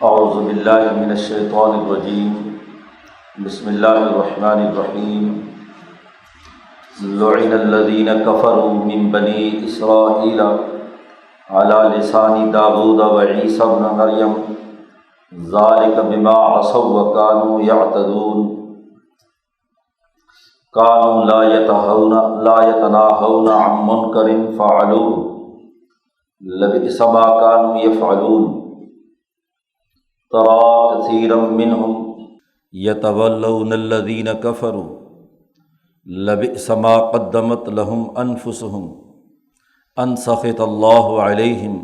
اعوذ باللہ من الشیطان الرجیم بسم اللہ الرحمن الرحیم لعن الذین کفروا من بنی اسرائیل علی لسان داود وعیسی ابن مریم ذلک بما عصوا وکانوا یعتدون کانوا لا یتناہون عن منکر فعلوہ لبئس ما کانوا یفعلون ترى كثيرا منهم يتولون الذين كفروا لبئس ما قدمت لهم أنفسهم أن سخط الله عليهم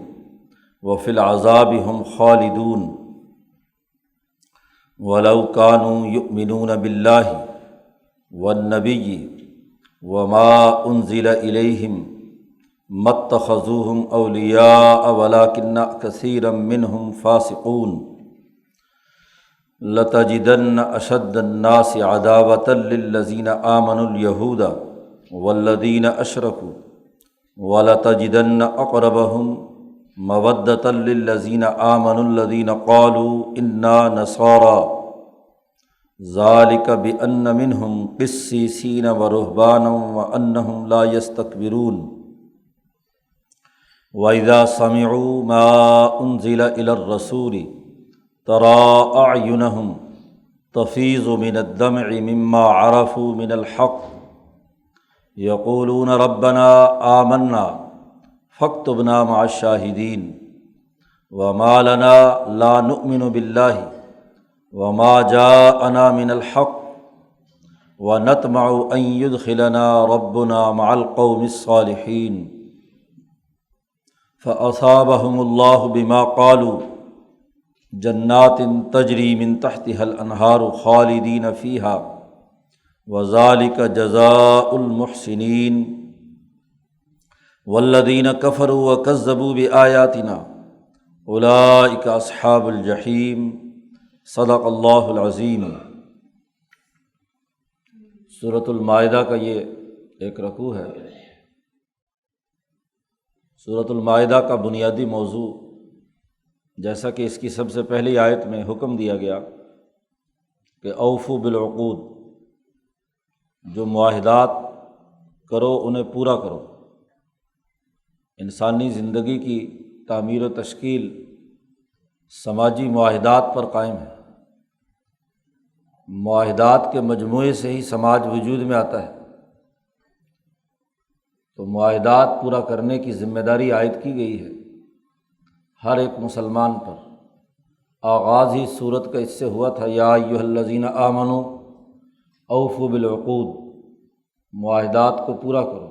وفي العذاب هم خالدون ولو كانوا يؤمنون بالله والنبي وما أنزل إليهم ما اتخذوهم أولياء ولكن كثيرا منهم فاسقون لتجدن اشد الناس عداوة للذین آمنوا اليہود والذین اشرکوا ولتجدن اقربهم مودة للذین آمنوا الذین قالوا انا نصارى ذلك بأن منهم قسیسین ورہبانا وانہم لا يستكبرون وإذا سمعوا ما انزل إلى الرسول ترى أعينهم تفيض من الدمع مما عرفوا من الحق يقولون ربنا آمنا فاكتبنا مع الشاهدين وما لنا لا نؤمن بالله وما جاءنا من الحق ونطمع أن يدخلنا ربنا مع القوم الصالحين فأصابهم الله بما قالوا جنات تجری من تحتها الانہار خالدین فیہا وذلک جزاء المحسنین والذین کفروا وکذبوا بآیاتنا اولئک اصحاب الجحیم صدق اللہ العظیم۔ سورۃ المائدہ کا یہ ایک رکوع ہے۔ سورۃ المائدہ کا بنیادی موضوع، جیسا کہ اس کی سب سے پہلی آیت میں حکم دیا گیا کہ اوفوا بالعقود، جو معاہدات کرو انہیں پورا کرو۔ انسانی زندگی کی تعمیر و تشکیل سماجی معاہدات پر قائم ہے۔ معاہدات کے مجموعے سے ہی سماج وجود میں آتا ہے، تو معاہدات پورا کرنے کی ذمہ داری عائد کی گئی ہے ہر ایک مسلمان پر۔ آغاز ہی سورت کا اس سے ہوا تھا، یا ایھا الذین آمنوا اوفوا بالعقود، معاہدات کو پورا کرو۔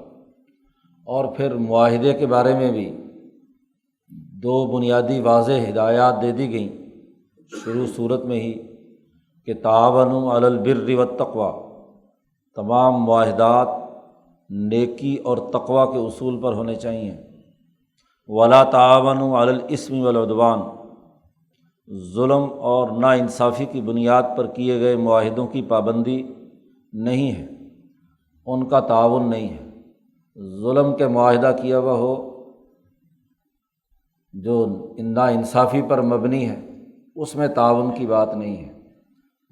اور پھر معاہدے کے بارے میں بھی دو بنیادی واضح ہدایات دے دی گئیں شروع سورت میں ہی کہ تعاونوا علی البر والتقوی، تمام معاہدات نیکی اور تقوی کے اصول پر ہونے چاہئیں۔ ولا تعاونوا علی الاثم والعدوان، ظلم اور ناانصافی کی بنیاد پر کیے گئے معاہدوں کی پابندی نہیں ہے، ان کا تعاون نہیں ہے۔ ظلم کے معاہدہ کیا ہوا ہو جو ناانصافی پر مبنی ہے، اس میں تعاون کی بات نہیں ہے۔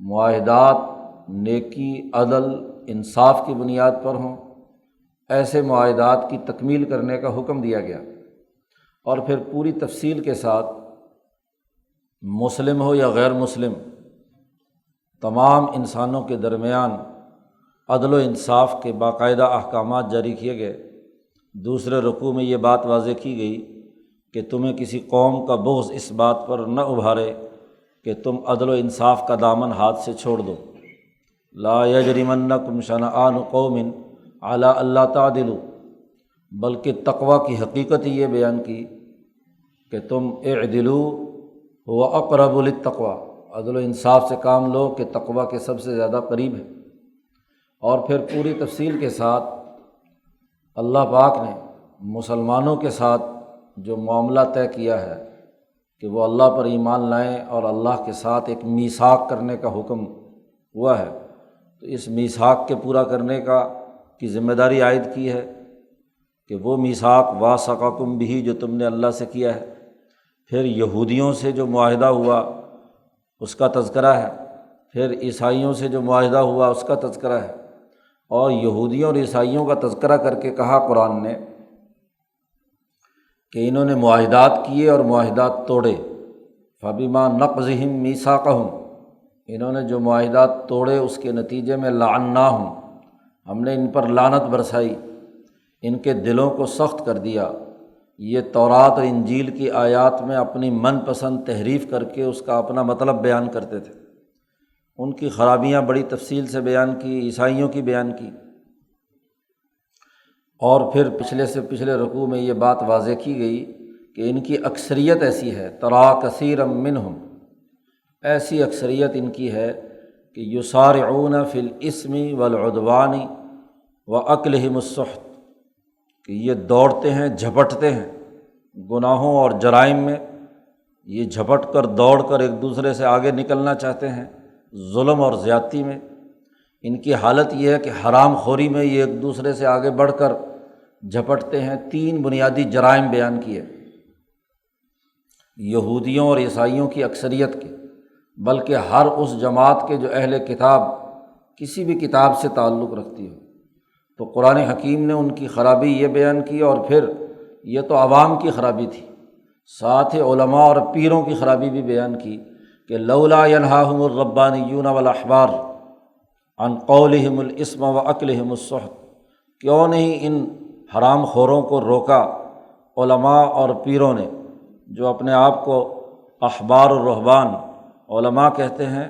معاہدات نیکی، عدل، انصاف کی بنیاد پر ہوں، ایسے معاہدات کی تکمیل کرنے کا حکم دیا گیا۔ اور پھر پوری تفصیل کے ساتھ مسلم ہو یا غیر مسلم، تمام انسانوں کے درمیان عدل و انصاف کے باقاعدہ احکامات جاری کیے گئے۔ دوسرے رکوع میں یہ بات واضح کی گئی کہ تمہیں کسی قوم کا بغض اس بات پر نہ ابھارے کہ تم عدل و انصاف کا دامن ہاتھ سے چھوڑ دو۔ لا یجرمنکم شنآن قوم علی الا تعدلوا، بلکہ تقویٰ کی حقیقت ہی یہ بیان کی کہ تم اعدلوا هو اقرب للتقویٰ، عدل و انصاف سے کام لو کہ تقویٰ کے سب سے زیادہ قریب ہے۔ اور پھر پوری تفصیل کے ساتھ اللہ پاک نے مسلمانوں کے ساتھ جو معاملہ طے کیا ہے کہ وہ اللہ پر ایمان لائیں اور اللہ کے ساتھ ایک میثاق کرنے کا حکم ہوا ہے، تو اس میثاق کے پورا کرنے کی ذمہ داری عائد کی ہے کہ وہ میثاق واثقکم بہ جو تم نے اللہ سے کیا ہے پھر یہودیوں سے جو معاہدہ ہوا اس کا تذکرہ ہے، پھر عیسائیوں سے جو معاہدہ ہوا اس کا تذکرہ ہے، اور یہودیوں اور عیسائیوں کا تذکرہ کر کے کہا قرآن نے کہ انہوں نے معاہدات کیے اور معاہدات توڑے، فبما نقضہم میثاقہم، انہوں نے جو معاہدات توڑے اس کے نتیجے میں لعناہم، ہم نے ان پر لعنت برسائی، ان کے دلوں کو سخت کر دیا۔ یہ تورات اور انجیل کی آیات میں اپنی من پسند تحریف کر کے اس کا اپنا مطلب بیان کرتے تھے، ان کی خرابیاں بڑی تفصیل سے بیان کی، عیسائیوں کی بیان کی۔ اور پھر پچھلے سے پچھلے رکوع میں یہ بات واضح کی گئی کہ ان کی اکثریت ایسی ہے، ترا کثیرا منہم، ایسی اکثریت ان کی ہے کہ یسارعون فی الاسم والعدوان واکلہم السحت، کہ یہ دوڑتے ہیں، جھپٹتے ہیں گناہوں اور جرائم میں، یہ جھپٹ کر دوڑ کر ایک دوسرے سے آگے نکلنا چاہتے ہیں ظلم اور زیادتی میں۔ ان کی حالت یہ ہے کہ حرام خوری میں یہ ایک دوسرے سے آگے بڑھ کر جھپٹتے ہیں۔ 3 بنیادی جرائم بیان کیے یہودیوں اور عیسائیوں کی اکثریت کے، بلکہ ہر اس جماعت کے جو اہل کتاب کسی بھی کتاب سے تعلق رکھتی ہو۔ تو قرآن حکیم نے ان کی خرابی یہ بیان کی، اور پھر یہ تو عوام کی خرابی تھی، ساتھ ہی علماء اور پیروں کی خرابی بھی بیان کی کہ لولا ینہاہم الربانیون والاحبار عن قولہم الاسم واکلہم السحت، کیوں نہیں ان حرام خوروں کو روکا علماء اور پیروں نے، جو اپنے آپ کو احبار و رہبان علماء کہتے ہیں،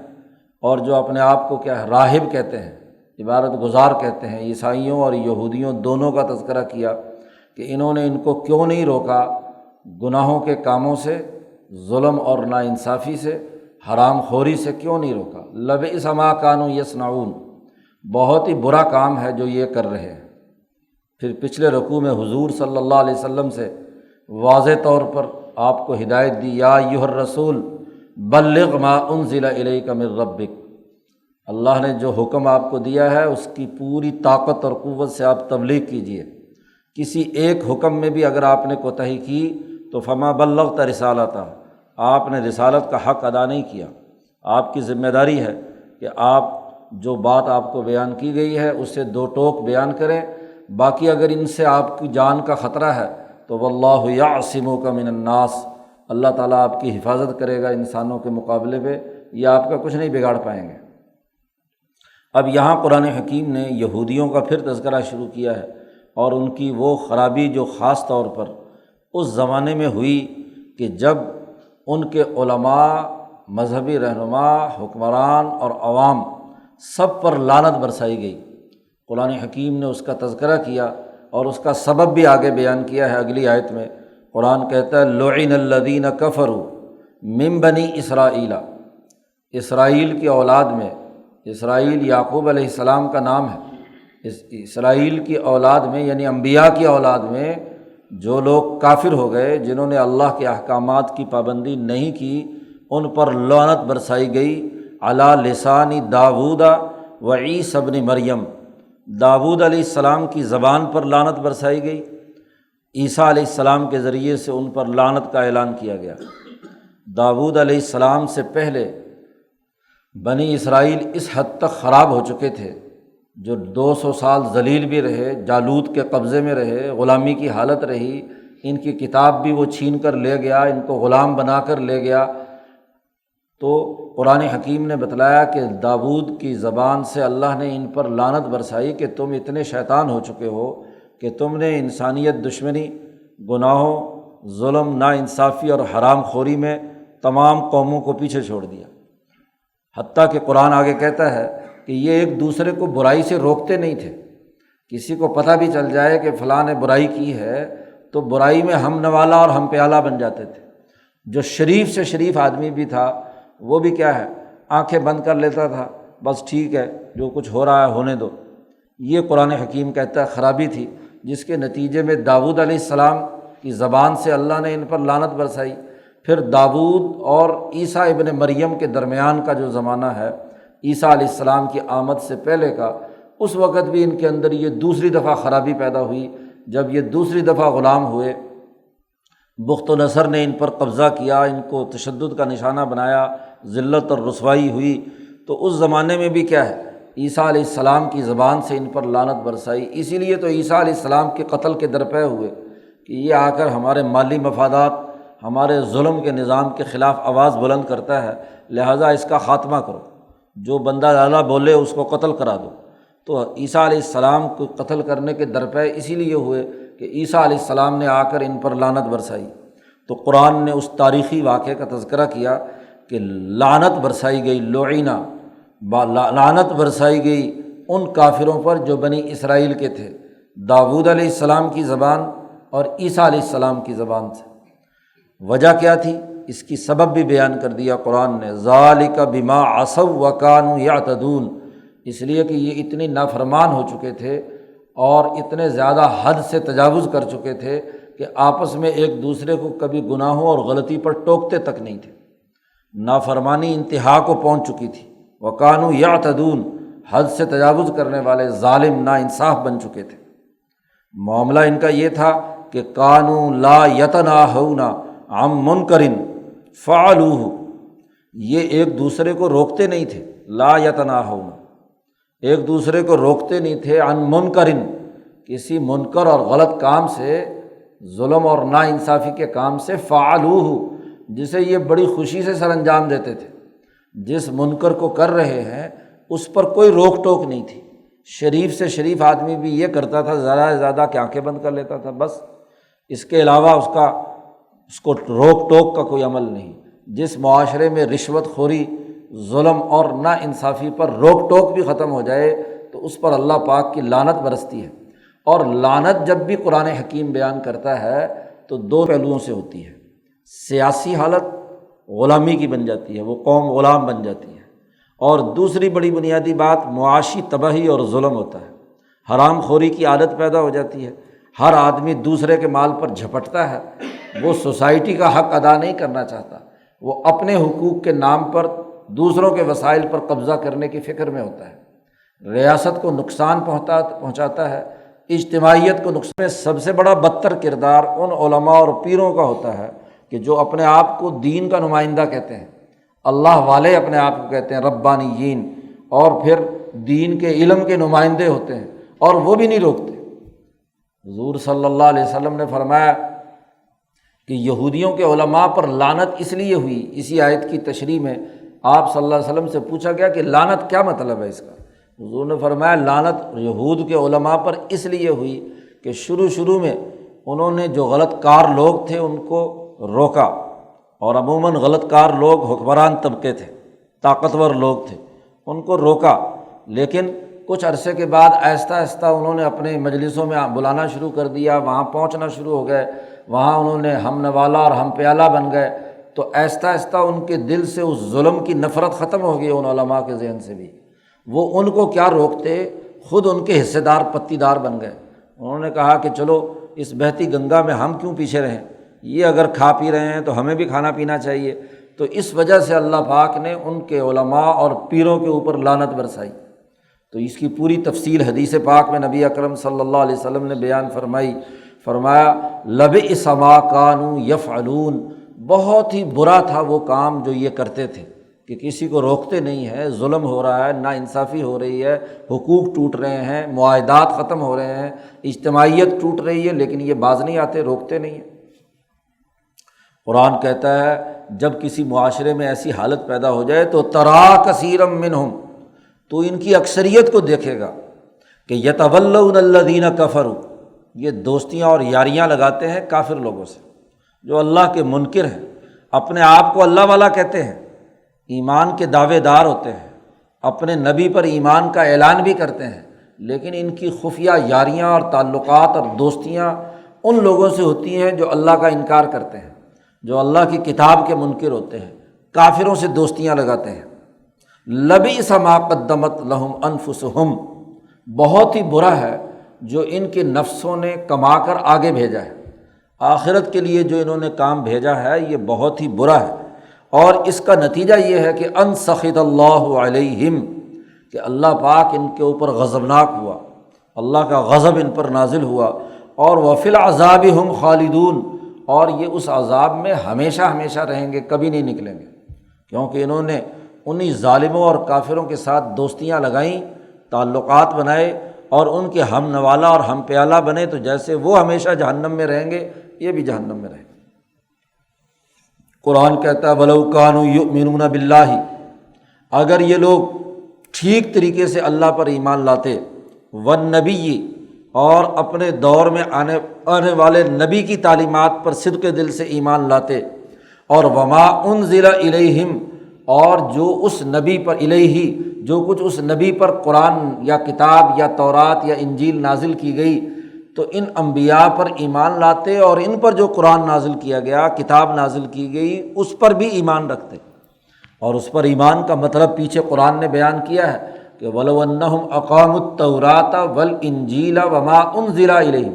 اور جو اپنے آپ کو کیا راہب کہتے ہیں، عبادت گزار کہتے ہیں۔ عیسائیوں اور یہودیوں دونوں کا تذکرہ کیا کہ انہوں نے ان کو کیوں نہیں روکا گناہوں کے کاموں سے، ظلم اور ناانصافی سے، حرام خوری سے کیوں نہیں روکا۔ لبئس ما کانوا یصنعون، بہت ہی برا کام ہے جو یہ کر رہے ہیں۔ پھر پچھلے رکوع میں حضور صلی اللہ علیہ وسلم سے واضح طور پر آپ کو ہدایت دی، یا ایھا الرسول بلغ ما انزل الیک من ربک، اللہ نے جو حکم آپ کو دیا ہے اس کی پوری طاقت اور قوت سے آپ تبلیغ کیجیے۔ کسی ایک حکم میں بھی اگر آپ نے کوتاہی کی تو فما بلغت رسالتہ، آپ نے رسالت کا حق ادا نہیں کیا۔ آپ کی ذمہ داری ہے کہ آپ جو بات آپ کو بیان کی گئی ہے اس سے 2 ٹوک بیان کریں، باقی اگر ان سے آپ کی جان کا خطرہ ہے تو واللہ یعصمک من الناس، اللہ تعالیٰ آپ کی حفاظت کرے گا انسانوں کے مقابلے پہ، یہ آپ کا کچھ نہیں بگاڑ پائیں گے۔ اب یہاں قرآن حکیم نے یہودیوں کا پھر تذکرہ شروع کیا ہے، اور ان کی وہ خرابی جو خاص طور پر اس زمانے میں ہوئی کہ جب ان کے علماء، مذہبی رہنما، حکمران اور عوام سب پر لعنت برسائی گئی۔ قرآن حکیم نے اس کا تذکرہ کیا اور اس کا سبب بھی آگے بیان کیا ہے۔ اگلی آیت میں قرآن کہتا ہے لعن الذین کفروا من بنی اسرائیل، اسرائیل کی اولاد میں، اسرائیل یعقوب علیہ السلام کا نام ہے، اسرائیل کی اولاد میں یعنی انبیاء کی اولاد میں جو لوگ کافر ہو گئے، جنہوں نے اللہ کے احکامات کی پابندی نہیں کی، ان پر لعنت برسائی گئی۔ علی لسان داؤد و عیسی ابن مریم، داؤد علیہ السلام کی زبان پر لعنت برسائی گئی، عیسیٰ علیہ السلام کے ذریعے سے ان پر لعنت کا اعلان کیا گیا۔ داؤد علیہ السلام سے پہلے بنی اسرائیل اس حد تک خراب ہو چکے تھے، جو 200 سال ذلیل بھی رہے، جالوت کے قبضے میں رہے، غلامی کی حالت رہی، ان کی کتاب بھی وہ چھین کر لے گیا، ان کو غلام بنا کر لے گیا۔ تو قرآن حکیم نے بتلایا کہ داؤد کی زبان سے اللہ نے ان پر لعنت برسائی کہ تم اتنے شیطان ہو چکے ہو کہ تم نے انسانیت دشمنی، گناہوں، ظلم، ناانصافی اور حرام خوری میں تمام قوموں کو پیچھے چھوڑ دیا۔ حتیٰ کہ قرآن آگے کہتا ہے کہ یہ ایک دوسرے کو برائی سے روکتے نہیں تھے۔ کسی کو پتہ بھی چل جائے کہ فلاں نے برائی کی ہے تو برائی میں ہم نوالا اور ہم پیالہ بن جاتے تھے۔ جو شریف سے شریف آدمی بھی تھا وہ بھی کیا ہے، آنکھیں بند کر لیتا تھا، بس ٹھیک ہے جو کچھ ہو رہا ہے ہونے دو۔ یہ قرآن حکیم کہتا ہے خرابی تھی، جس کے نتیجے میں داؤد علیہ السلام کی زبان سے اللہ نے ان پر لعنت برسائی۔ پھر داؤد اور عیسیٰ ابن مریم کے درمیان کا جو زمانہ ہے، عیسیٰ علیہ السلام کی آمد سے پہلے کا، اس وقت بھی ان کے اندر یہ دوسری دفعہ خرابی پیدا ہوئی۔ جب یہ دوسری دفعہ غلام ہوئے بخت و نصر نے ان پر قبضہ کیا، ان کو تشدد کا نشانہ بنایا، ذلت اور رسوائی ہوئی، تو اس زمانے میں بھی کیا ہے، عیسیٰ علیہ السلام کی زبان سے ان پر لعنت برسائی۔ اسی لیے تو عیسیٰ علیہ السلام کے قتل کے درپے ہوئے کہ یہ آ کر ہمارے مالی مفادات، ہمارے ظلم کے نظام کے خلاف آواز بلند کرتا ہے، لہٰذا اس کا خاتمہ کرو، جو بندہ زیادہ بولے اس کو قتل کرا دو۔ تو عیسیٰ علیہ السلام کو قتل کرنے کے درپے اسی لیے ہوئے کہ عیسیٰ علیہ السلام نے آ کر ان پر لعنت برسائی۔ تو قرآن نے اس تاریخی واقعے کا تذکرہ کیا کہ لعنت برسائی گئی، لعنہ، لعنت برسائی گئی ان کافروں پر جو بنی اسرائیل کے تھے، داؤد علیہ السلام کی زبان اور عیسیٰ علیہ السلام کی زبان سے۔ وجہ کیا تھی؟ اس کی سبب بھی بیان کر دیا قرآن نے، ذالک بما عصوا وکانوا یعتدون، اس لیے کہ یہ اتنے نافرمان ہو چکے تھے اور اتنے زیادہ حد سے تجاوز کر چکے تھے کہ آپس میں ایک دوسرے کو کبھی گناہوں اور غلطی پر ٹوکتے تک نہیں تھے، نافرمانی انتہا کو پہنچ چکی تھی، وکانوا یعتدون، حد سے تجاوز کرنے والے ظالم ناانصاف بن چکے تھے۔ معاملہ ان کا یہ تھا کہ کانوا لا یتناہون عن منکر فعلوہ، یہ ایک دوسرے کو روکتے نہیں تھے، لا یتناہون، ایک دوسرے کو روکتے نہیں تھے، عن منکر، کسی منکر اور غلط کام سے، ظلم اور ناانصافی کے کام سے، فعلوہ، جسے یہ بڑی خوشی سے سر انجام دیتے تھے۔ جس منکر کو کر رہے ہیں اس پر کوئی روک ٹوک نہیں تھی، شریف سے شریف آدمی بھی یہ کرتا تھا، زیادہ سے زیادہ کہ آنکھیں بند کر لیتا تھا بس، اس کے علاوہ اس کو روک ٹوک کا کوئی عمل نہیں۔ جس معاشرے میں رشوت خوری، ظلم اور ناانصافی پر روک ٹوک بھی ختم ہو جائے تو اس پر اللہ پاک کی لعنت برستی ہے۔ اور لعنت جب بھی قرآن حکیم بیان کرتا ہے تو دو پہلوؤں سے ہوتی ہے، سیاسی حالت غلامی کی بن جاتی ہے، وہ قوم غلام بن جاتی ہے، اور دوسری بڑی بنیادی بات معاشی تباہی اور ظلم ہوتا ہے، حرام خوری کی عادت پیدا ہو جاتی ہے، ہر آدمی دوسرے کے مال پر جھپٹتا ہے، وہ سوسائٹی کا حق ادا نہیں کرنا چاہتا، وہ اپنے حقوق کے نام پر دوسروں کے وسائل پر قبضہ کرنے کی فکر میں ہوتا ہے، ریاست کو نقصان پہنچاتا ہے، اجتماعیت کو نقصان۔ میں سب سے بڑا بدتر کردار ان علماء اور پیروں کا ہوتا ہے کہ جو اپنے آپ کو دین کا نمائندہ کہتے ہیں، اللہ والے اپنے آپ کو کہتے ہیں، ربانیین، اور پھر دین کے علم کے نمائندے ہوتے ہیں اور وہ بھی نہیں روکتے۔ حضور صلی اللہ علیہ وسلم نے فرمایا کہ یہودیوں کے علماء پر لعنت اس لیے ہوئی، اسی آیت کی تشریح میں آپ صلی اللہ علیہ وسلم سے پوچھا گیا کہ لعنت کیا مطلب ہے اس کا؟ حضور نے فرمایا لعنت یہود کے علماء پر اس لیے ہوئی کہ شروع میں انہوں نے جو غلط کار لوگ تھے ان کو روکا، اور عموماً غلط کار لوگ حکمران طبقے تھے، طاقتور لوگ تھے، ان کو روکا، لیکن کچھ عرصے کے بعد آہستہ آہستہ انہوں نے اپنے مجلسوں میں بلانا شروع کر دیا، وہاں پہنچنا شروع ہو گئے، وہاں انہوں نے ہم نوالا اور ہم پیالہ بن گئے، تو آہستہ آہستہ ان کے دل سے اس ظلم کی نفرت ختم ہو گئی، ان علماء کے ذہن سے بھی۔ وہ ان کو کیا روکتے، خود ان کے حصے دار پتی دار بن گئے۔ انہوں نے کہا کہ چلو اس بہتی گنگا میں ہم کیوں پیچھے رہیں، یہ اگر کھا پی رہے ہیں تو ہمیں بھی کھانا پینا چاہیے۔ تو اس وجہ سے اللہ پاک نے ان کے علماء اور پیروں کے اوپر لعنت برسائی۔ تو اس کی پوری تفصیل حدیث پاک میں نبی اکرم صلی اللہ علیہ وسلم نے بیان فرمایا لبئس ما کانوا یفعلون، بہت ہی برا تھا وہ کام جو یہ کرتے تھے، کہ کسی کو روکتے نہیں ہیں، ظلم ہو رہا ہے، ناانصافی ہو رہی ہے، حقوق ٹوٹ رہے ہیں، معاہدات ختم ہو رہے ہیں، اجتماعیت ٹوٹ رہی ہے، لیکن یہ باز نہیں آتے، روکتے نہیں ہیں۔ قرآن کہتا ہے جب کسی معاشرے میں ایسی حالت پیدا ہو جائے تو ترا کثیرا منہم، تو ان کی اکثریت کو دیکھے گا کہ یتولون الذین کفروا، یہ دوستیاں اور یاریاں لگاتے ہیں کافر لوگوں سے جو اللہ کے منکر ہیں، اپنے آپ کو اللہ والا کہتے ہیں، ایمان کے دعوے دار ہوتے ہیں، اپنے نبی پر ایمان کا اعلان بھی کرتے ہیں، لیکن ان کی خفیہ یاریاں اور تعلقات اور دوستیاں ان لوگوں سے ہوتی ہیں جو اللہ کا انکار کرتے ہیں، جو اللہ کی کتاب کے منکر ہوتے ہیں، کافروں سے دوستیاں لگاتے ہیں۔ لبئس ما قدمت لہم انفسہم، بہت ہی برا ہے جو ان کے نفسوں نے کما کر آگے بھیجا ہے، آخرت کے لیے جو انہوں نے کام بھیجا ہے یہ بہت ہی برا ہے، اور اس کا نتیجہ یہ ہے کہ ان سخط اللہ علیہم، کہ اللہ پاک ان کے اوپر غضبناک ہوا، اللہ کا غضب ان پر نازل ہوا، اور وفی العذاب ہم خالدون، اور یہ اس عذاب میں ہمیشہ ہمیشہ رہیں گے، کبھی نہیں نکلیں گے، کیونکہ انہوں نے انہی ظالموں اور کافروں کے ساتھ دوستیاں لگائیں، تعلقات بنائے اور ان کے ہم نوالا اور ہم پیالہ بنے، تو جیسے وہ ہمیشہ جہنم میں رہیں گے یہ بھی جہنم میں رہیں گے۔ قرآن کہتا ہے وَلَوْ كَانُوا يُؤْمِنُونَ بِاللَّهِ، اگر یہ لوگ ٹھیک طریقے سے اللہ پر ایمان لاتے، والنبی، اور اپنے دور میں آنے والے نبی کی تعلیمات پر صدق دل سے ایمان لاتے، اور وما انزل الیہم، اور جو اس نبی پر الیہ، جو کچھ اس نبی پر قرآن یا کتاب یا تورات یا انجیل نازل کی گئی، تو ان انبیاء پر ایمان لاتے اور ان پر جو قرآن نازل کیا گیا، کتاب نازل کی گئی، اس پر بھی ایمان رکھتے۔ اور اس پر ایمان کا مطلب پیچھے قرآن نے بیان کیا ہے کہ وَلَوْ أَنَّهُمْ أَقَامُوا التَّوْرَاةَ وَالْإِنْجِيلَ وَمَا أُنزِلَ إِلَيْهِمْ،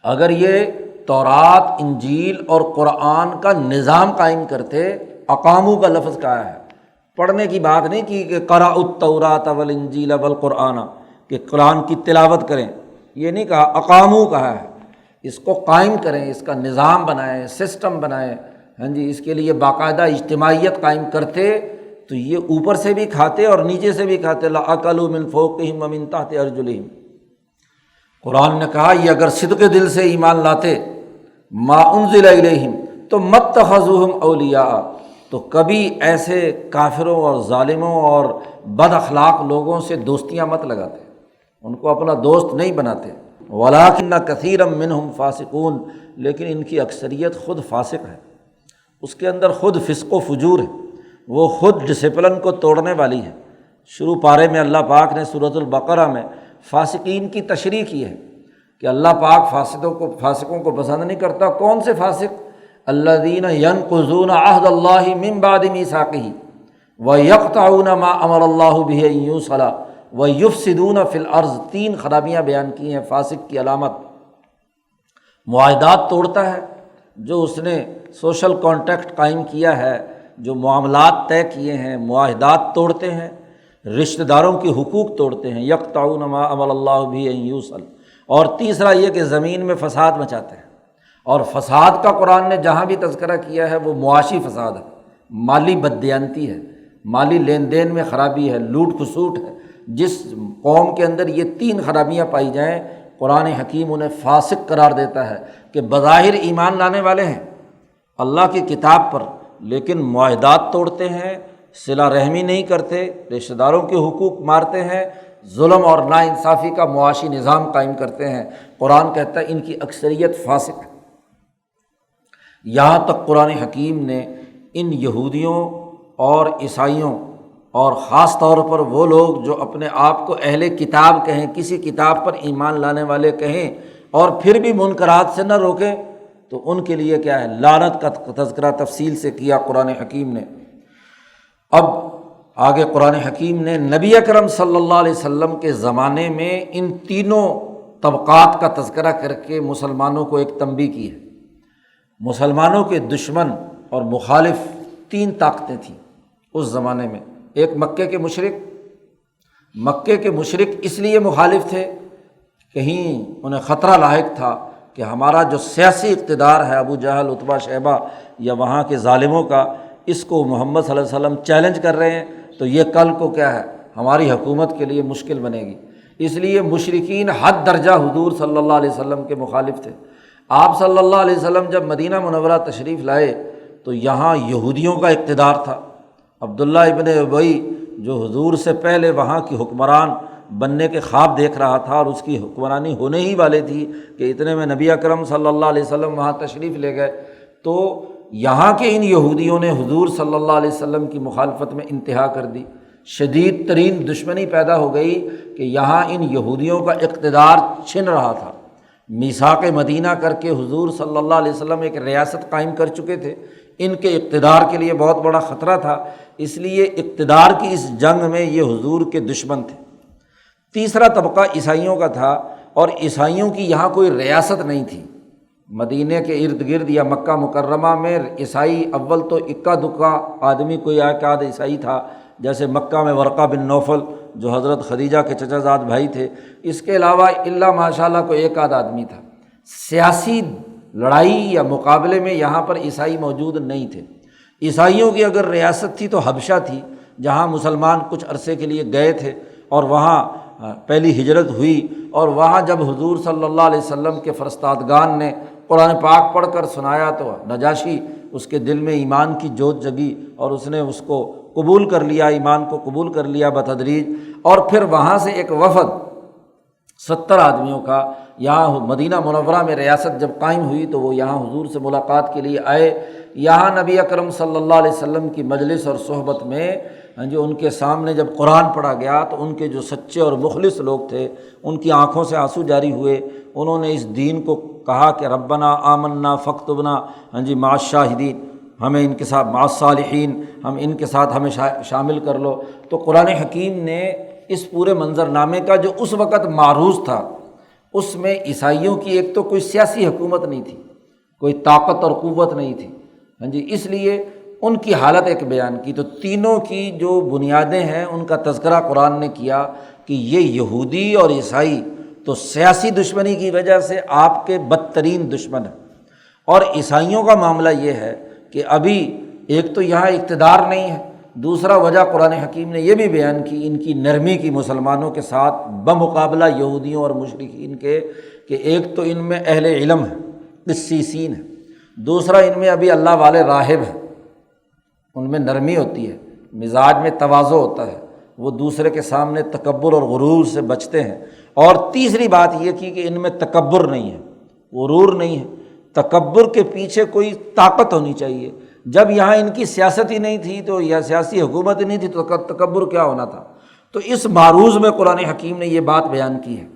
اگر یہ تورات، انجیل اور قرآن کا نظام قائم کرتے، اقامو کا لفظ کہا ہے، پڑھنے کی بات نہیں کی کہ قرأوا التوراۃ والانجیل والقرآن، کہ قرآن کی تلاوت کریں، یہ نہیں کہا، اقامو کہا ہے، اس کو قائم کریں، اس کا نظام بنائیں، سسٹم بنائیں، ہاں جی، اس کے لیے باقاعدہ اجتماعیت قائم کرتے تو یہ اوپر سے بھی کھاتے اور نیچے سے بھی کھاتے، لَأَكَلُوا مِن فَوْقِهِمْ وَمِن تَحْتِ أَرْجُلِهِمْ۔ قرآن نے کہا یہ اگر صدق دل سے ایمان لاتے، ما انزل الیہم، تو مَتَّخَذُوهُمْ اولیاء، تو کبھی ایسے کافروں اور ظالموں اور بد اخلاق لوگوں سے دوستیاں مت لگاتے، ان کو اپنا دوست نہیں بناتے۔ وَلَٰكِنَّ كَثِيرًا مِّنْهُمْ فَاسِقُونَ، لیکن ان کی اکثریت خود فاسق ہے، اس کے اندر خود فسق و فجور ہے، وہ خود ڈسپلن کو توڑنے والی ہے۔ شروع پارے میں اللہ پاک نے سورۃ البقرہ میں فاسقین کی تشریح کی ہے کہ اللہ پاک فاسقوں کو پسند نہیں کرتا۔ کون سے فاسق؟ الذین ینقضون عہد اللہ من بعد میثاقہ ویقطعون ما امر اللہ بہ ان یوصل ویفسدون فی الارض، تین خرابیاں بیان کی ہیں فاسق کی علامت۔ معاہدات توڑتا ہے، جو اس نے سوشل کانٹیکٹ قائم کیا ہے، جو معاملات طے کیے ہیں، معاہدات توڑتے ہیں، رشتہ داروں کے حقوق توڑتے ہیں، یقطعون ما امر اللہ بہ ان یوصل۔ اور تیسرا یہ کہ زمین میں فساد مچاتے ہیں، اور فساد کا قرآن نے جہاں بھی تذکرہ کیا ہے وہ معاشی فساد ہے، مالی بددیانتی ہے، مالی لین دین میں خرابی ہے، لوٹ کھسوٹ ہے۔ جس قوم کے اندر یہ تین خرابیاں پائی جائیں، قرآن حکیم انہیں فاسق قرار دیتا ہے کہ بظاہر ایمان لانے والے ہیں اللہ کی کتاب پر، لیکن معاہدات توڑتے ہیں، صلہ رحمی نہیں کرتے، رشتہ داروں کے حقوق مارتے ہیں، ظلم اور ناانصافی کا معاشی نظام قائم کرتے ہیں۔ قرآن کہتا ہے ان کی اکثریت فاسق ہے۔ یہاں تک قرآن حکیم نے ان یہودیوں اور عیسائیوں اور خاص طور پر وہ لوگ جو اپنے آپ کو اہل کتاب کہیں، کسی کتاب پر ایمان لانے والے کہیں اور پھر بھی منکرات سے نہ روکیں، تو ان کے لیے کیا ہے، لعنت کا تذکرہ تفصیل سے کیا قرآن حکیم نے۔ اب آگے قرآن حکیم نے نبی اکرم صلی اللہ علیہ وسلم کے زمانے میں ان تینوں طبقات کا تذکرہ کر کے مسلمانوں کو ایک تنبیہ کی ہے۔ مسلمانوں کے دشمن اور مخالف تین طاقتیں تھیں اس زمانے میں۔ ایک مکے کے مشرک، مکے کے مشرک اس لیے مخالف تھے، کہیں انہیں خطرہ لاحق تھا کہ ہمارا جو سیاسی اقتدار ہے، ابو جہل، عتبہ، شیبہ یا وہاں کے ظالموں کا، اس کو محمد صلی اللہ علیہ وسلم چیلنج کر رہے ہیں، تو یہ کل کو کیا ہے، ہماری حکومت کے لیے مشکل بنے گی۔ اس لیے مشرکین حد درجہ حضور صلی اللہ علیہ وسلم کے مخالف تھے۔ آپ صلی اللہ علیہ وسلم جب مدینہ منورہ تشریف لائے تو یہاں یہودیوں کا اقتدار تھا۔ عبداللہ ابن ابی جو حضور سے پہلے وہاں کی حکمران بننے کے خواب دیکھ رہا تھا اور اس کی حکمرانی ہونے ہی والے تھی کہ اتنے میں نبی اکرم صلی اللہ علیہ وسلم وہاں تشریف لے گئے، تو یہاں کے ان یہودیوں نے حضور صلی اللہ علیہ وسلم کی مخالفت میں انتہا کر دی۔ شدید ترین دشمنی پیدا ہو گئی کہ یہاں ان یہودیوں کا اقتدار چھن رہا تھا۔ میثاق مدینہ کر کے حضور صلی اللہ علیہ وسلم ایک ریاست قائم کر چکے تھے، ان کے اقتدار کے لیے بہت بڑا خطرہ تھا، اس لیے اقتدار کی اس جنگ میں یہ حضور کے دشمن تھے۔ تیسرا طبقہ عیسائیوں کا تھا، اور عیسائیوں کی یہاں کوئی ریاست نہیں تھی۔ مدینہ کے ارد گرد یا مکہ مکرمہ میں عیسائی اول تو اکا دکا آدمی کوئی ایک آدھ عیسائی تھا، جیسے مکہ میں ورقہ بن نوفل جو حضرت خدیجہ کے چچا زاد بھائی تھے، اس کے علاوہ الا ماشاء اللہ کوئی ایک آدھ آدمی تھا۔ سیاسی لڑائی یا مقابلے میں یہاں پر عیسائی موجود نہیں تھے۔ عیسائیوں کی اگر ریاست تھی تو حبشہ تھی، جہاں مسلمان کچھ عرصے کے لیے گئے تھے اور وہاں پہلی ہجرت ہوئی، اور وہاں جب حضور صلی اللہ علیہ وسلم کے فرستادگان نے قرآن پاک پڑھ کر سنایا تو نجاشی اس کے دل میں ایمان کی جوت جگی اور اس نے اس کو قبول کر لیا، ایمان کو قبول کر لیا بتدریج۔ اور پھر وہاں سے ایک وفد 70 آدمیوں کا یہاں مدینہ منورہ میں ریاست جب قائم ہوئی تو وہ یہاں حضور سے ملاقات کے لیے آئے۔ یہاں نبی اکرم صلی اللہ علیہ وسلم کی مجلس اور صحبت میں جو ان کے سامنے جب قرآن پڑھا گیا تو ان کے جو سچے اور مخلص لوگ تھے ان کی آنکھوں سے آنسو جاری ہوئے۔ انہوں نے اس دین کو کہا کہ ربنا آمنا فاکتبنا مع الشاہدین، ہمیں ان کے ساتھ مع الصالحین، ہم ان کے ساتھ ہمیں شامل کر لو۔ تو قرآن حکیم نے اس پورے منظرنامے کا جو اس وقت معروض تھا، اس میں عیسائیوں کی ایک تو کوئی سیاسی حکومت نہیں تھی، کوئی طاقت اور قوت نہیں تھی، اس لیے ان کی حالت ایک بیان کی۔ تو تینوں کی جو بنیادیں ہیں ان کا تذکرہ قرآن نے کیا کہ یہ یہودی اور عیسائی تو سیاسی دشمنی کی وجہ سے آپ کے بدترین دشمن ہیں، اور عیسائیوں کا معاملہ یہ ہے کہ ابھی ایک تو یہاں اقتدار نہیں ہے، دوسرا وجہ قرآن حکیم نے یہ بھی بیان کی ان کی نرمی کی مسلمانوں کے ساتھ بمقابلہ یہودیوں اور مشرکین کے، کہ ایک تو ان میں اہل علم ہے، قسیسین ہے، دوسرا ان میں ابھی اللہ والے راہب ہیں، ان میں نرمی ہوتی ہے، مزاج میں تواضع ہوتا ہے، وہ دوسرے کے سامنے تکبر اور غرور سے بچتے ہیں۔ اور تیسری بات یہ کی کہ ان میں تکبر نہیں ہے، غرور نہیں ہے، تکبر کے پیچھے کوئی طاقت ہونی چاہیے۔ جب یہاں ان کی سیاست ہی نہیں تھی تو یا سیاسی حکومت ہی نہیں تھی تو تکبر کیا ہونا تھا؟ تو اس معروض میں قرآن حکیم نے یہ بات بیان کی ہے۔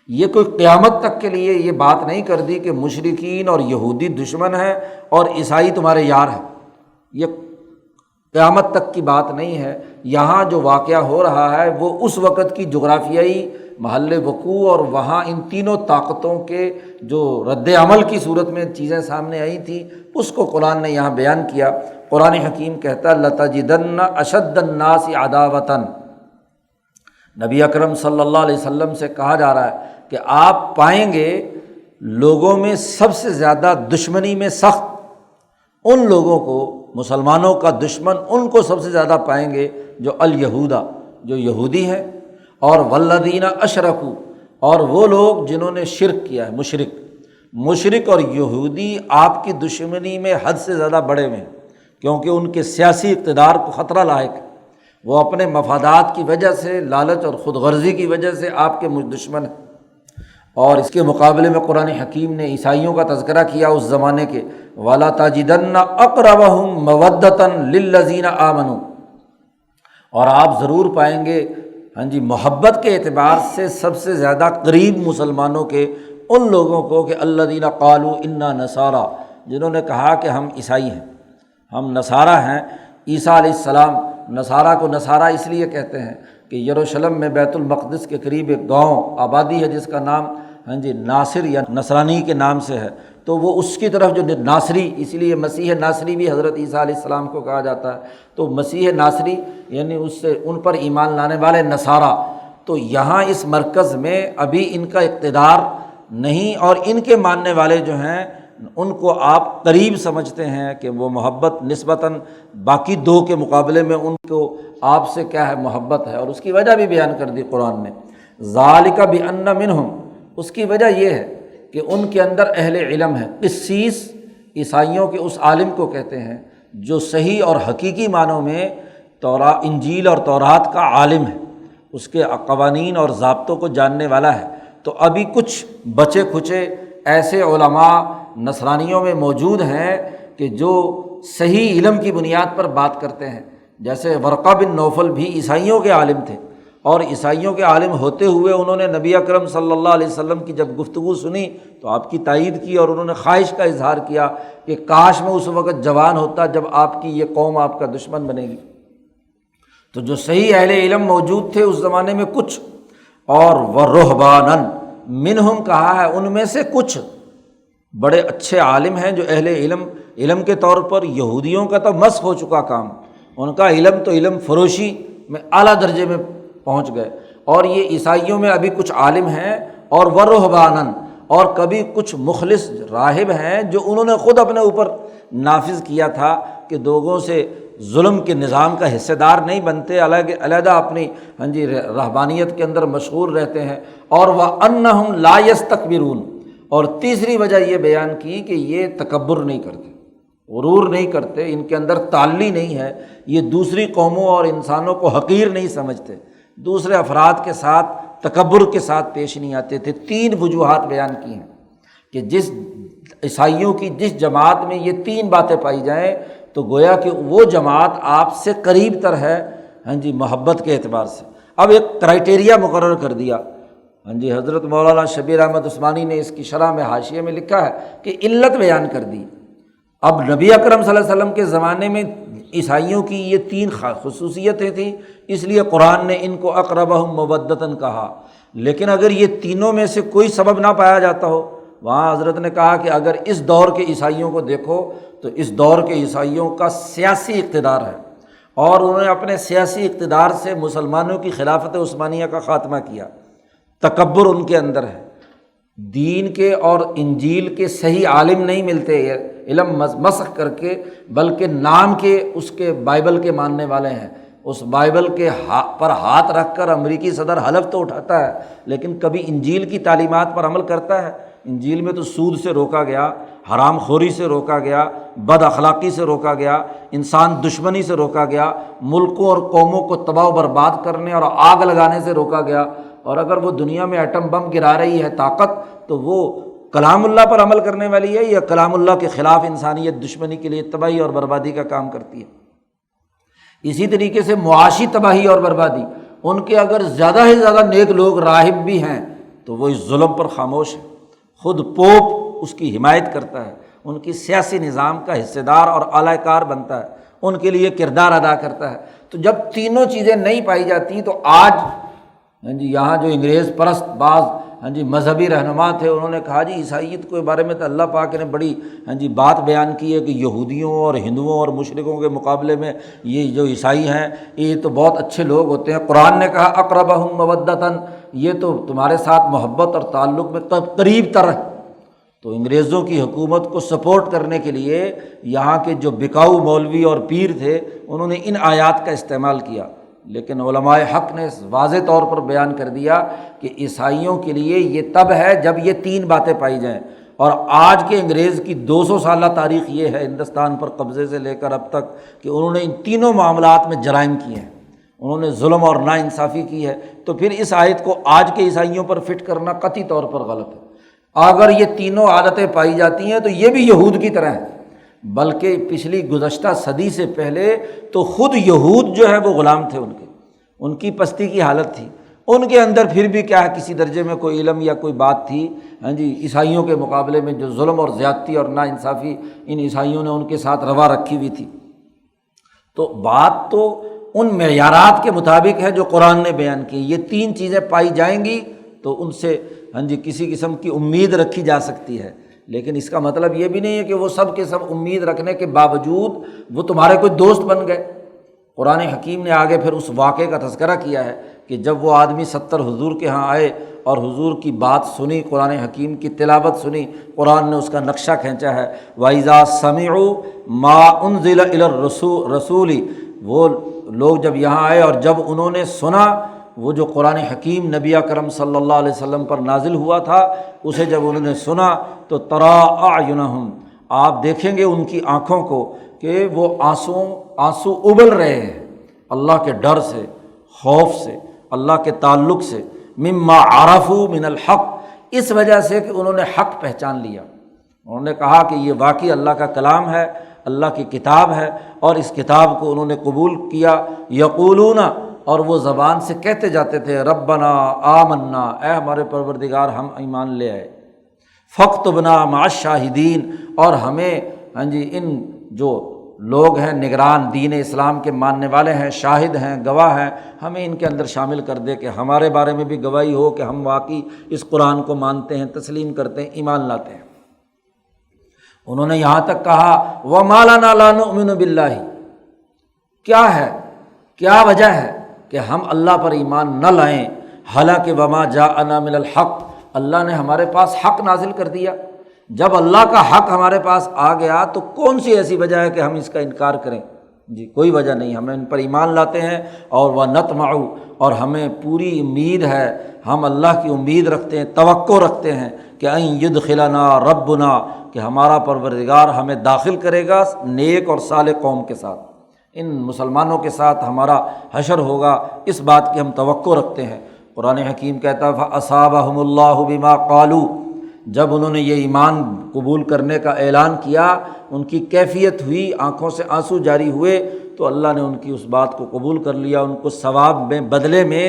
یہ کوئی قیامت تک کے لیے یہ بات نہیں کر دی کہ مشرکین اور یہودی دشمن ہیں اور عیسائی تمہارے یار ہیں، یہ قیامت تک کی بات نہیں ہے۔ یہاں جو واقعہ ہو رہا ہے وہ اس وقت کی جغرافیائی محل وقوع اور وہاں ان تینوں طاقتوں کے جو رد عمل کی صورت میں چیزیں سامنے آئی تھیں اس کو قرآن نے یہاں بیان کیا۔ قرآن حکیم کہتا ہے لَتَجِدَنَّ أَشَدَّ النَّاسِ عَدَاوَةً، نبی اکرم صلی اللہ علیہ وسلم سے کہا جا رہا ہے کہ آپ پائیں گے لوگوں میں سب سے زیادہ دشمنی میں سخت ان لوگوں کو، مسلمانوں کا دشمن ان کو سب سے زیادہ پائیں گے جو الیہودا، جو یہودی ہیں، اور والذین اشرکوا، اور وہ لوگ جنہوں نے شرک کیا ہے، مشرک اور یہودی آپ کی دشمنی میں حد سے زیادہ بڑے ہوئے ہیں، کیونکہ ان کے سیاسی اقتدار کو خطرہ لاحق ہے، وہ اپنے مفادات کی وجہ سے، لالچ اور خود غرضی کی وجہ سے آپ کے دشمن ہیں۔ اور اس کے مقابلے میں قرآن حکیم نے عیسائیوں کا تذکرہ کیا اس زمانے کے، وَلَا تَجِدَنَّ أَقْرَبَهُمْ مَوَدَّةً لِلَّذِينَ آمَنُوا، اور آپ ضرور پائیں گے محبت کے اعتبار سے سب سے زیادہ قریب مسلمانوں کے ان لوگوں کو کہ الذین قالوا انا نصارى، جنہوں نے کہا کہ ہم عیسائی ہیں، ہم نصارہ ہیں۔ عیسیٰ علیہ السلام، نصارہ کو نصارہ اس لیے کہتے ہیں کہ یروشلم میں بیت المقدس کے قریب ایک گاؤں آبادی ہے جس کا نام ناصر یا نصرانی کے نام سے ہے، تو وہ اس کی طرف جو ناصری، اسی لیے مسیح ناصری بھی حضرت عیسیٰ علیہ السلام کو کہا جاتا ہے، تو مسیح ناصری یعنی اس سے ان پر ایمان لانے والے نصارہ۔ تو یہاں اس مرکز میں ابھی ان کا اقتدار نہیں، اور ان کے ماننے والے جو ہیں ان کو آپ قریب سمجھتے ہیں کہ وہ محبت نسبتاً باقی دو کے مقابلے میں ان کو آپ سے کیا ہے، محبت ہے، اور اس کی وجہ بھی بیان کر دی قرآن نے، ذالک بان منہم، اس کی وجہ یہ ہے کہ ان کے اندر اہل علم ہے۔ قسیس عیسائیوں کے اس عالم کو کہتے ہیں جو صحیح اور حقیقی معنوں میں انجیل اور تورات کا عالم ہے، اس کے قوانین اور ضابطوں کو جاننے والا ہے۔ تو ابھی کچھ بچے کھچے ایسے علماء نصرانیوں میں موجود ہیں کہ جو صحیح علم کی بنیاد پر بات کرتے ہیں، جیسے ورقہ بن نوفل بھی عیسائیوں کے عالم تھے، اور عیسائیوں کے عالم ہوتے ہوئے انہوں نے نبی اکرم صلی اللہ علیہ وسلم کی جب گفتگو سنی تو آپ کی تائید کی، اور انہوں نے خواہش کا اظہار کیا کہ کاش میں اس وقت جوان ہوتا جب آپ کی یہ قوم آپ کا دشمن بنے گی۔ تو جو صحیح اہل علم موجود تھے اس زمانے میں کچھ، اور وَرُهْبَانًا مِنْهُمْ کہا ہے، ان میں سے کچھ بڑے اچھے عالم ہیں جو اہل علم کے طور پر یہودیوں کا تو مسخ ہو چکا کام، ان کا علم تو علم فروشی میں اعلیٰ درجے میں پہنچ گئے، اور یہ عیسائیوں میں ابھی کچھ عالم ہیں، اور وَرُهْبَانًا، اور کبھی کچھ مخلص راہب ہیں جو انہوں نے خود اپنے اوپر نافذ کیا تھا کہ لوگوں سے ظلم کے نظام کا حصے دار نہیں بنتے، علیحدہ اپنی رہبانیت کے اندر مشغول رہتے ہیں، اور وَأَنَّهُمْ لَا يَسْتَكْبِرُونَ، اور تیسری وجہ یہ بیان کی کہ یہ تکبر نہیں کرتے، غرور نہیں کرتے، ان کے اندر تعلی نہیں ہے، یہ دوسری قوموں اور انسانوں کو حقیر نہیں سمجھتے، دوسرے افراد کے ساتھ تکبر کے ساتھ پیش نہیں آتے تھے۔ 3 وجوہات بیان کی ہیں کہ جس عیسائیوں کی جس جماعت میں یہ 3 باتیں پائی جائیں تو گویا کہ وہ جماعت آپ سے قریب تر ہے محبت کے اعتبار سے۔ اب ایک کرائٹیریا مقرر کر دیا، حضرت مولانا شبیر احمد عثمانی نے اس کی شرح میں حاشیے میں لکھا ہے کہ علت بیان کر دی۔ اب نبی اکرم صلی اللہ علیہ وسلم کے زمانے میں عیسائیوں کی یہ 3 خصوصیتیں تھیں، اس لیے قرآن نے ان کو اقربہم مودۃً کہا۔ لیکن اگر یہ تینوں میں سے کوئی سبب نہ پایا جاتا ہو، وہاں حضرت نے کہا کہ اگر اس دور کے عیسائیوں کو دیکھو تو اس دور کے عیسائیوں کا سیاسی اقتدار ہے، اور انہوں نے اپنے سیاسی اقتدار سے مسلمانوں کی خلافت عثمانیہ کا خاتمہ کیا۔ تکبر ان کے اندر ہے، دین کے اور انجیل کے صحیح عالم نہیں ملتے، علم مسخ کر کے، بلکہ نام کے اس کے بائبل کے ماننے والے ہیں۔ اس بائبل کے پر ہاتھ رکھ کر امریکی صدر حلف تو اٹھاتا ہے، لیکن کبھی انجیل کی تعلیمات پر عمل کرتا ہے؟ انجیل میں تو سود سے روکا گیا، حرام خوری سے روکا گیا، بد اخلاقی سے روکا گیا، انسان دشمنی سے روکا گیا، ملکوں اور قوموں کو تباہ و برباد کرنے اور آگ لگانے سے روکا گیا۔ اور اگر وہ دنیا میں ایٹم بم گرا رہی ہے طاقت، تو وہ کلام اللہ پر عمل کرنے والی ہے یا کلام اللہ کے خلاف انسانیت دشمنی کے لیے تباہی اور بربادی کا کام کرتی ہے؟ اسی طریقے سے معاشی تباہی اور بربادی، ان کے اگر زیادہ سے زیادہ نیک لوگ راہب بھی ہیں تو وہ اس ظلم پر خاموش ہے، خود پوپ اس کی حمایت کرتا ہے، ان کی سیاسی نظام کا حصے دار اور اعلی کار بنتا ہے، ان کے لیے کردار ادا کرتا ہے۔ تو جب تینوں چیزیں نہیں پائی جاتی تو آج یہاں جو انگریز پرست بعض مذہبی رہنما تھے، انہوں نے کہا عیسائیت کے بارے میں تو اللہ پاک نے بڑی بات بیان کی ہے کہ یہودیوں اور ہندوؤں اور مشرکوں کے مقابلے میں یہ جو عیسائی ہیں یہ تو بہت اچھے لوگ ہوتے ہیں۔ قرآن نے کہا اقربہم مودۃً، یہ تو تمہارے ساتھ محبت اور تعلق میں قریب تر ہے۔ تو انگریزوں کی حکومت کو سپورٹ کرنے کے لیے یہاں کے جو بکاؤ مولوی اور پیر تھے، انہوں نے ان آیات کا استعمال کیا، لیکن علماء حق نے واضح طور پر بیان کر دیا کہ عیسائیوں کے لیے یہ تب ہے جب یہ 3 باتیں پائی جائیں۔ اور آج کے انگریز کی 200 سالہ تاریخ یہ ہے ہندوستان پر قبضے سے لے کر اب تک کہ انہوں نے ان تینوں معاملات میں جرائم کیے ہیں، انہوں نے ظلم اور ناانصافی کی ہے۔ تو پھر اس آیت کو آج کے عیسائیوں پر فٹ کرنا قطعی طور پر غلط ہے۔ اگر یہ تینوں عادتیں پائی جاتی ہیں تو یہ بھی یہود کی طرح ہیں، بلکہ پچھلی گزشتہ صدی سے پہلے تو خود یہود جو ہے وہ غلام تھے، ان کی پستی کی حالت تھی، ان کے اندر پھر بھی کیا ہے کسی درجے میں کوئی علم یا کوئی بات تھی۔ عیسائیوں کے مقابلے میں جو ظلم اور زیادتی اور ناانصافی ان عیسائیوں نے ان کے ساتھ روا رکھی ہوئی تھی۔ تو بات تو ان معیارات کے مطابق ہے جو قرآن نے بیان کی۔ یہ 3 چیزیں پائی جائیں گی تو ان سے کسی قسم کی امید رکھی جا سکتی ہے، لیکن اس کا مطلب یہ بھی نہیں ہے کہ وہ سب کے سب امید رکھنے کے باوجود وہ تمہارے کوئی دوست بن گئے۔ قرآن حکیم نے آگے پھر اس واقعے کا تذکرہ کیا ہے کہ جب وہ آدمی 70 حضور کے ہاں آئے اور حضور کی بات سنی، قرآن حکیم کی تلاوت سنی، قرآن نے اس کا نقشہ کھینچا ہے۔ وَإِذَا سَمِعُوا مَا أُنزِلَ إِلَى الرَّسُولِ، وہ لوگ جب یہاں آئے اور جب انہوں نے سنا وہ جو قرآن حکیم نبی اکرم صلی اللہ علیہ وسلم پر نازل ہوا تھا، اسے جب انہوں نے سنا تو تَرَىٰ أَعْيُنَهُمْ، آپ دیکھیں گے ان کی آنکھوں کو کہ وہ آنسو ابل رہے ہیں اللہ کے ڈر سے، خوف سے، اللہ کے تعلق سے، مما عرفوا من الحق، اس وجہ سے کہ انہوں نے حق پہچان لیا، انہوں نے کہا کہ یہ واقعی اللہ کا کلام ہے، اللہ کی کتاب ہے، اور اس کتاب کو انہوں نے قبول کیا۔ یقولون، اور وہ زبان سے کہتے جاتے تھے ربنا آمنا، اے ہمارے پروردگار ہم ایمان لے آئے، فاکتبنا مع الشاہدین، اور ہمیں ان جو لوگ ہیں نگران دین اسلام کے ماننے والے ہیں، شاہد ہیں، گواہ ہیں، ہمیں ان کے اندر شامل کر دے کہ ہمارے بارے میں بھی گواہی ہو کہ ہم واقعی اس قرآن کو مانتے ہیں، تسلیم کرتے ہیں، ایمان لاتے ہیں۔ انہوں نے یہاں تک کہا وَمَا لَنَا لَا نُؤْمِنُ بِاللَّهِ، کیا ہے، کیا وجہ ہے کہ ہم اللہ پر ایمان نہ لائیں، حالانکہ وَمَا جَاءَنَا مِنَ الْحَقِّ، اللہ نے ہمارے پاس حق نازل کر دیا۔ جب اللہ کا حق ہمارے پاس آ گیا تو کون سی ایسی وجہ ہے کہ ہم اس کا انکار کریں؟ جی کوئی وجہ نہیں، ہمیں ان پر ایمان لاتے ہیں اور وَنَطْمَعُ، اور ہمیں پوری امید ہے، ہم اللہ کی امید رکھتے ہیں، توقع رکھتے ہیں کہ اَن يُدْخِلَنَا رَبُّنَا، کہ ہمارا پروردگار ہمیں داخل کرے گا نیک اور صالح قوم کے ساتھ، ان مسلمانوں کے ساتھ ہمارا حشر ہوگا، اس بات کی ہم توقع رکھتے ہیں۔ قرآن حکیم کہتا ہے فَأَصَابَهُمُ اللَّهُ بِمَا قَالُوا، جب انہوں نے یہ ایمان قبول کرنے کا اعلان کیا، ان کی کیفیت ہوئی، آنکھوں سے آنسو جاری ہوئے، تو اللہ نے ان کی اس بات کو قبول کر لیا، ان کو ثواب میں بدلے میں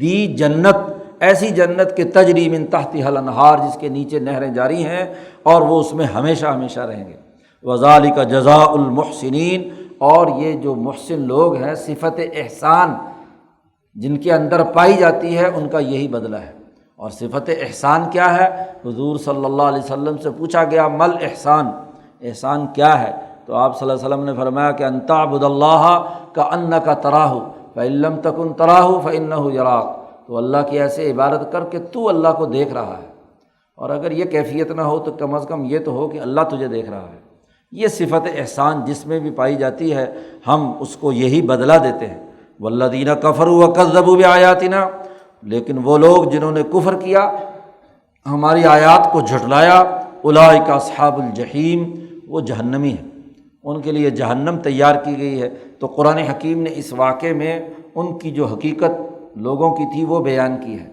دی جنت، ایسی جنت کے تجری من تحتها الانہار، جس کے نیچے نہریں جاری ہیں، اور وہ اس میں ہمیشہ ہمیشہ رہیں گے۔ وَذَلِكَ جَزَاءُ الْمُحْسِنِينَ، اور یہ جو محسن لوگ ہیں، صفت احسان جن کے اندر پائی جاتی ہے، ان کا یہی بدلہ ہے۔ اور صفت احسان کیا ہے؟ حضور صلی اللہ علیہ وسلم سے پوچھا گیا مل احسان، احسان کیا ہے؟ تو آپ صلی اللہ علیہ وسلم نے فرمایا کہ ان تعبد اللہ کأنک تراہ فإن لم تکن تراہ فإنہ یراک، تو اللہ کی ایسے عبادت کر کہ تو اللہ کو دیکھ رہا ہے، اور اگر یہ کیفیت نہ ہو تو کم از کم یہ تو ہو کہ اللہ تجھے دیکھ رہا ہے۔ یہ صفت احسان جس میں بھی پائی جاتی ہے، ہم اس کو یہی بدلہ دیتے ہیں۔ والذین کفروا وکذبوا بآیاتنا، لیکن وہ لوگ جنہوں نے کفر کیا، ہماری آیات کو جھٹلایا، اولئک اصحاب الجحیم، وہ جہنمی ہیں، ان کے لیے جہنم تیار کی گئی ہے۔ تو قرآن حکیم نے اس واقعے میں ان کی جو حقیقت لوگوں کی تھی وہ بیان کی ہے۔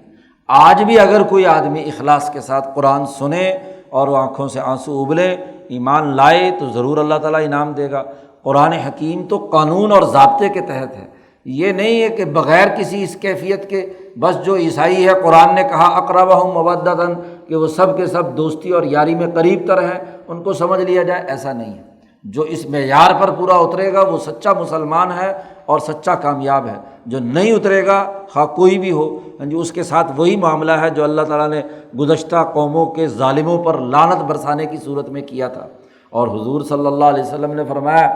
آج بھی اگر کوئی آدمی اخلاص کے ساتھ قرآن سنے اور وہ آنکھوں سے آنسو ابلے، ایمان لائے، تو ضرور اللہ تعالیٰ انعام دے گا۔ قرآن حکیم تو قانون اور ضابطے کے تحت ہے، یہ نہیں ہے کہ بغیر کسی اس کیفیت کے بس جو عیسائی ہے قرآن نے کہا اقربہم مودۃ، کہ وہ سب کے سب دوستی اور یاری میں قریب تر ہیں، ان کو سمجھ لیا جائے، ایسا نہیں ہے۔ جو اس معیار پر پورا اترے گا وہ سچا مسلمان ہے اور سچا کامیاب ہے، جو نہیں اترے گا خواہ کوئی بھی ہو، اس کے ساتھ وہی معاملہ ہے جو اللہ تعالیٰ نے گزشتہ قوموں کے ظالموں پر لعنت برسانے کی صورت میں کیا تھا۔ اور حضور صلی اللہ علیہ وسلم نے فرمایا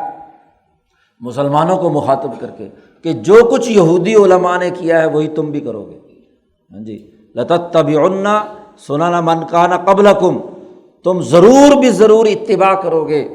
مسلمانوں کو مخاطب کر کے کہ جو کچھ یہودی علماء نے کیا ہے وہی تم بھی کرو گے۔ جی لَتَتَّبِعُنَّ سُنَنَ مَنْ كَانَ قَبْلَكُمْ، تم ضرور بھی ضرور اتباع کرو گے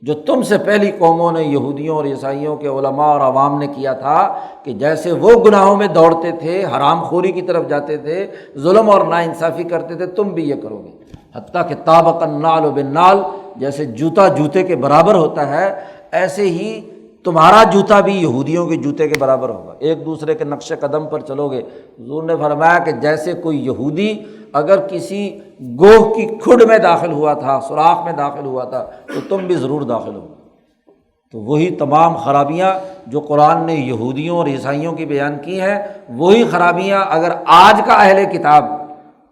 جو تم سے پہلی قوموں نے، یہودیوں اور عیسائیوں کے علماء اور عوام نے کیا تھا، کہ جیسے وہ گناہوں میں دوڑتے تھے، حرام خوری کی طرف جاتے تھے، ظلم اور ناانصافی کرتے تھے، تم بھی یہ کرو گے۔ حتیٰ کہ طابق النعل بالنعل، جیسے جوتا جوتے کے برابر ہوتا ہے، ایسے ہی تمہارا جوتا بھی یہودیوں کے جوتے کے برابر ہوگا، ایک دوسرے کے نقش قدم پر چلو گے۔ حضور نے فرمایا کہ جیسے کوئی یہودی اگر کسی گوہ کی کھڈ میں داخل ہوا تھا، سوراخ میں داخل ہوا تھا، تو تم بھی ضرور داخل ہو۔ تو وہی تمام خرابیاں جو قرآن نے یہودیوں اور عیسائیوں کی بیان کی ہیں، وہی خرابیاں اگر آج کا اہل کتاب،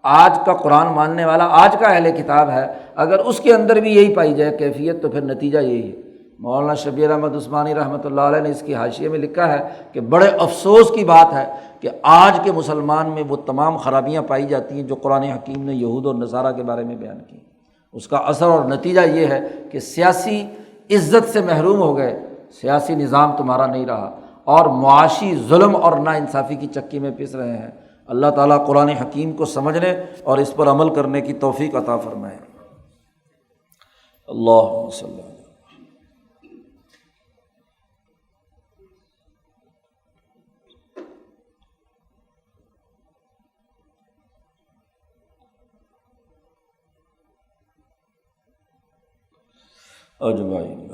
آج کا قرآن ماننے والا آج کا اہل کتاب ہے، اگر اس کے اندر بھی یہی پائی جائے کیفیت، تو پھر نتیجہ یہی ہے۔ مولانا شبیر احمد عثمانی رحمۃ اللہ علیہ نے اس کی حاشیے میں لکھا ہے کہ بڑے افسوس کی بات ہے کہ آج کے مسلمان میں وہ تمام خرابیاں پائی جاتی ہیں جو قرآن حکیم نے یہود اور نصارہ کے بارے میں بیان کی۔ اس کا اثر اور نتیجہ یہ ہے کہ سیاسی عزت سے محروم ہو گئے، سیاسی نظام تمہارا نہیں رہا، اور معاشی ظلم اور ناانصافی کی چکی میں پس رہے ہیں۔ اللہ تعالیٰ قرآن حکیم کو سمجھنے اور اس پر عمل کرنے کی توفیق عطا فرمائے۔ اللہم صلی اللہ علیہ وسلم۔ اجمعین۔